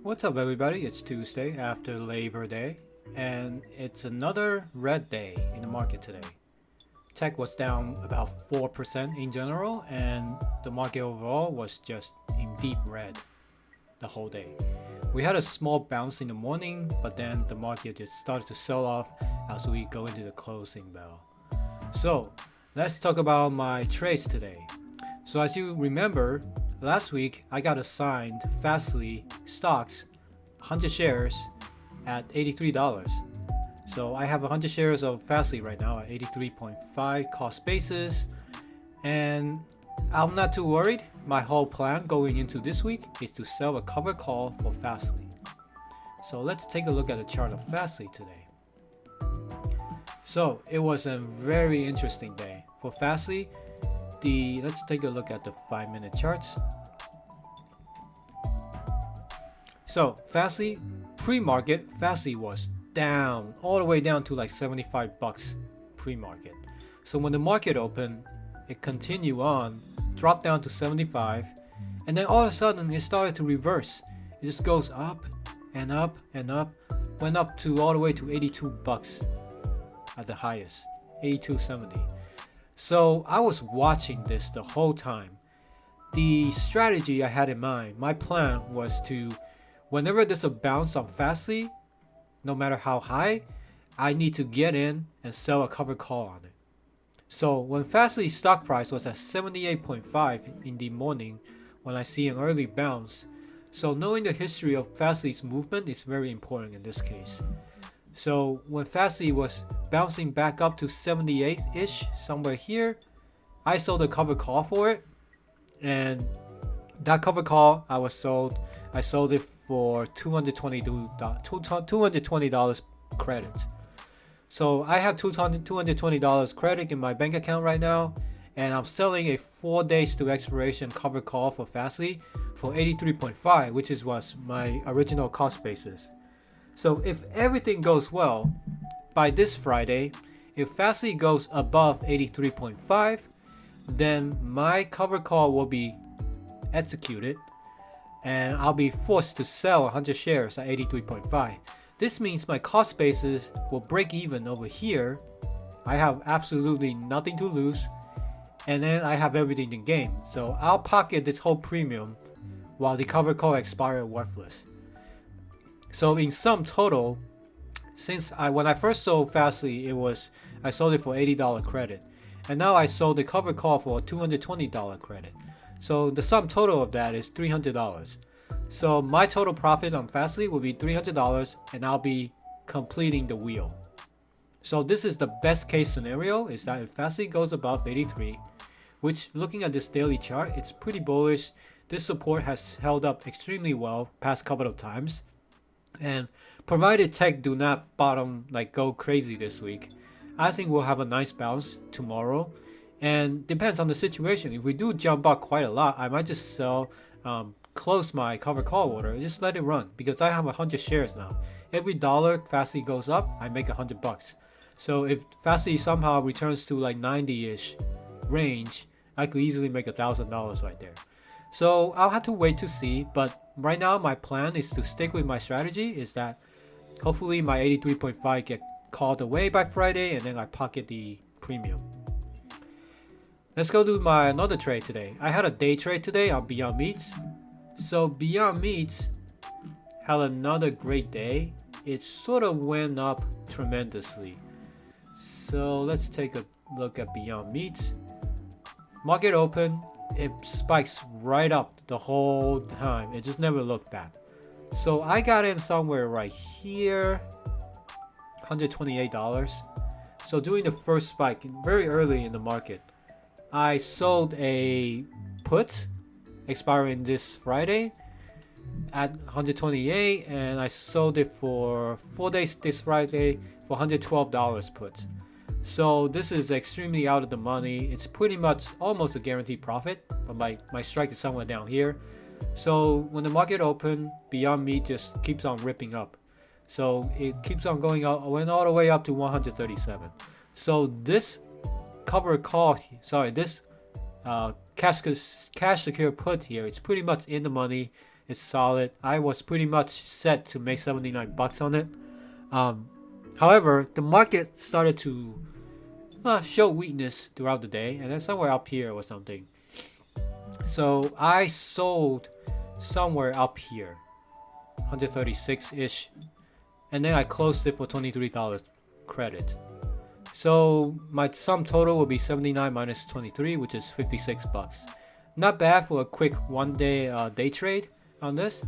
What's up, everybody? It's Tuesday after Labor Day, and it's another red day in the market today. Tech was down about 4% in general, and the market overall was just in deep red the whole day. We had a small bounce in the morning, but then the market just started to sell off as we go into the closing bell. So, let's talk about my trades today. So, as you remember, last week I got assigned FSLY stocks 100 shares at $83. So I have 100 shares of FSLY right now at 83.5 cost basis, and I'm not too worried. My whole plan going into this week is to sell a cover call for FSLY. So let's take a look at the chart of FSLY today. So it was a very interesting day for FSLY. Let's take a look at the 5-minute charts. So FSLY pre-market, FSLY was down all the way down to like 75 bucks pre-market. So when the market opened, it continued on, dropped down to 75, and then all of a sudden it started to reverse. It just goes up and up and up, went up to all the way to 82 bucks at the highest, 82.70. So I was watching this the whole time. The strategy I had in mind, my plan was to, whenever there's a bounce on FSLY, no matter how high, I need to get in and sell a cover call on it. So when FSLY stock price was at 78.5 in the morning, when I see an early bounce, so knowing the history of FSLY's movement is very important in this case. So when FSLY was bouncing back up to 78-ish, somewhere here, I sold a cover call for it, and that cover call I sold it for $220 credit. So I have $220 credit in my bank account right now, and I'm selling a 4 days to expiration cover call for FSLY for 83.5, which was my original cost basis. So if everything goes well, by this Friday, if FSLY goes above 83.5, then my cover call will be executed, and I'll be forced to sell 100 shares at 83.5. This means my cost basis will break even over here. I have absolutely nothing to lose, and then I have everything to gain. So I'll pocket this whole premium while the cover call expires worthless. So in sum total, when I first sold FSLY, I sold it for $80 credit, and now I sold the cover call for $220 credit. So the sum total of that is $300. So my total profit on FSLY will be $300, and I'll be completing the wheel. So this is the best case scenario, is that if FSLY goes above 83, which looking at this daily chart, it's pretty bullish. This support has held up extremely well past couple of times. And provided tech do not go crazy this week, I think we'll have a nice bounce tomorrow. And depends on the situation. If we do jump up quite a lot, I might just close my cover call order and just let it run, because I have 100 shares now. Every dollar FSLY goes up, I make $100. So if FSLY somehow returns to like 90-ish range, I could easily make $1,000 right there. So I'll have to wait to see, but right now my plan is to stick with my strategy, is that hopefully my 83.5 get called away by Friday, and then I pocket the premium. Let's go do another trade today. I had a day trade today on Beyond Meats. So Beyond Meats had another great day. It sort of went up tremendously. So let's take a look at Beyond Meats. Market open, it spikes right up the whole time. It just never looked back. So I got in somewhere right here, $128. So during the first spike, very early in the market, I sold a put expiring this Friday at 128, and I sold it for 4 days this Friday for $112 put. So this is extremely out of the money. It's pretty much almost a guaranteed profit, but my strike is somewhere down here. So when the market opened, Beyond Meat just keeps on ripping up. So it keeps on going up, went all the way up to 137. So this cash secure put here, it's pretty much in the money. It's solid. I was pretty much set to make 79 bucks on it. However, the market started to show weakness throughout the day, and then somewhere up here or something. So I sold somewhere up here, 136-ish, and then I closed it for $23 credit. So my sum total will be 79 minus 23, which is 56 bucks. Not bad for a quick one-day day trade on this,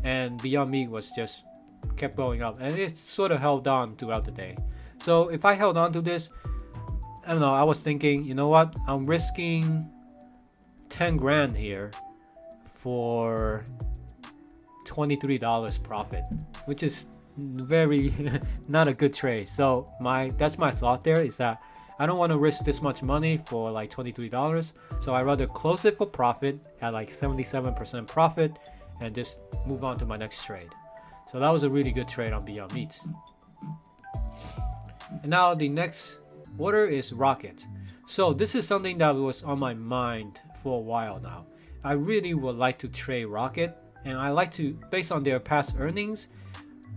and Beyond Meat was just kept going up, and it sort of held on throughout the day. So if I held on to this, I don't know, I was thinking, you know what, I'm risking 10 grand here for $23 profit, which is very not a good trade. So that's my thought there, is that I don't want to risk this much money for like $23, so I rather close it for profit at like 77% profit and just move on to my next trade. So that was a really good trade on Beyond Meats. And now the next order is Rocket. So this is something that was on my mind for a while now. I really would like to trade Rocket, and I like to, based on their past earnings,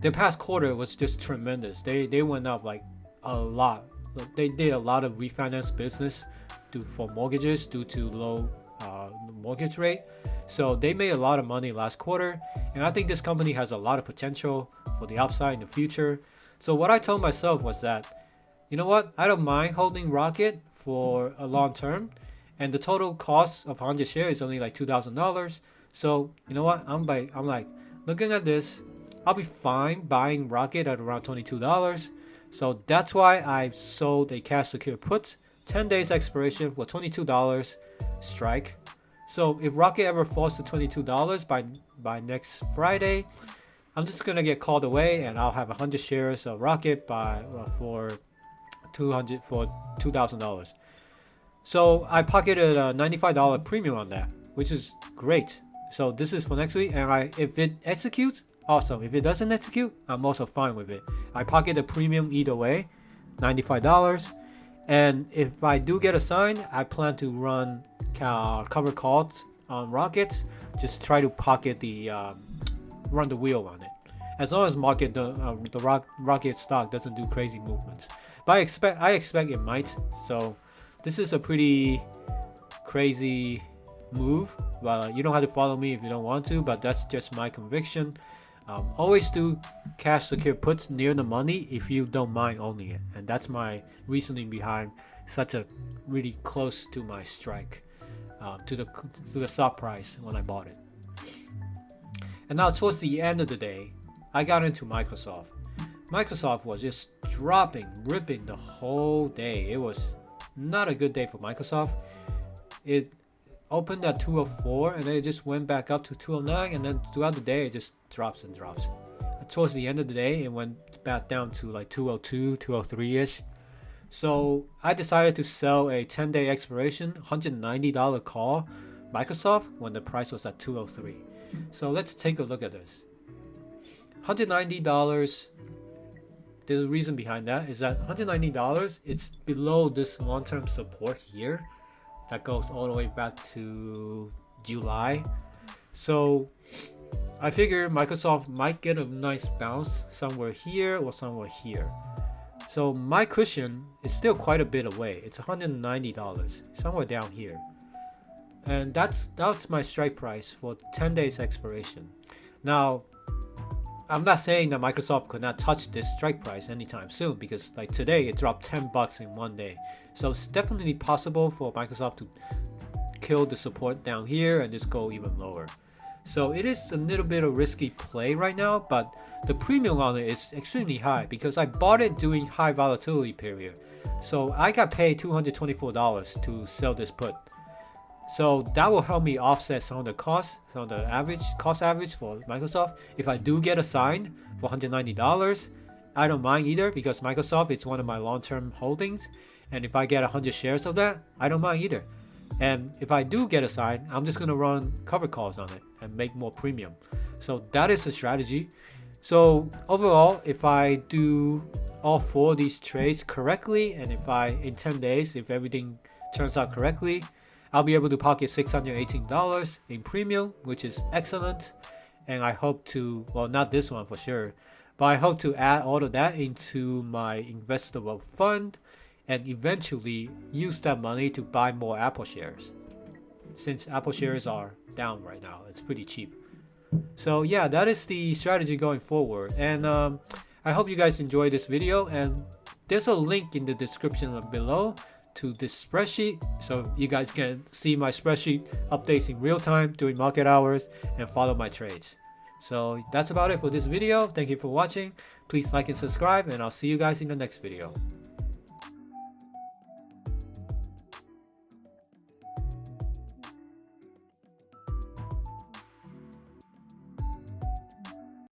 their past quarter was just tremendous. They went up like a lot. They did a lot of refinance business for mortgages due to low mortgage rate. So they made a lot of money last quarter, and I think this company has a lot of potential for the upside in the future. So what I told myself was that, you know what, I don't mind holding Rocket for a long term, and the total cost of 100 shares is only like $2,000. So you know what, I'm like looking at this, I'll be fine buying Rocket at around $22. So that's why I sold a cash secure put, 10 days expiration for $22 strike. So if Rocket ever falls to $22 by next Friday, I'm just gonna get called away, and I'll have 100 shares of Rocket for $2,000. So I pocketed a $95 premium on that, which is great. So this is for next week, and if it executes, awesome. If it doesn't execute, I'm also fine with it. I pocket a premium either way, $95. And if I do get assigned, I plan to run cover calls on Rockets. Just try to pocket the run the wheel on it. As long as the Rocket stock doesn't do crazy movements. But I expect it might. So this is a pretty crazy move. Well, you don't have to follow me if you don't want to, but that's just my conviction. Always do cash secure puts near the money if you don't mind owning it, and that's my reasoning behind such a really close to my strike, to the stock price when I bought it. And now towards the end of the day, I got into Microsoft. Microsoft was just ripping the whole day. It was not a good day for Microsoft. It opened at 204, and then it just went back up to 209, and then throughout the day it just drops and drops. Towards the end of the day, it went back down to like 202, 203-ish. So I decided to sell a 10-day expiration, $190 call Microsoft when the price was at 203. So let's take a look at this. $190, there's a reason behind that, is that $190, it's below this long-term support here that goes all the way back to July. So I figure Microsoft might get a nice bounce somewhere here or somewhere here. So my cushion is still quite a bit away. It's $190, somewhere down here. And that's my strike price for 10 days expiration. Now, I'm not saying that Microsoft could not touch this strike price anytime soon, because like today it dropped 10 bucks in one day. So it's definitely possible for Microsoft to kill the support down here and just go even lower. So it is a little bit of risky play right now, but the premium on it is extremely high because I bought it during high volatility period. So I got paid $224 to sell this put. So that will help me offset some of the cost average for Microsoft. If I do get assigned for $190, I don't mind either, because Microsoft is one of my long-term holdings. And if I get 100 shares of that, I don't mind either. And if I do get assigned, I'm just going to run cover calls on it and make more premium. So that is the strategy. So overall, if I do all four of these trades correctly, and in 10 days, if everything turns out correctly, I'll be able to pocket $618 in premium, which is excellent. and I hope to, well, not this one for sure, but I hope to add all of that into my investable fund and eventually use that money to buy more Apple shares. Since Apple shares are down right now, it's pretty cheap. So yeah, that is the strategy going forward. And I hope you guys enjoyed this video. And there's a link in the description below to this spreadsheet, so you guys can see my spreadsheet updates in real time during market hours and follow my trades. So that's about it for this video. Thank you for watching. Please like and subscribe, and I'll see you guys in the next video.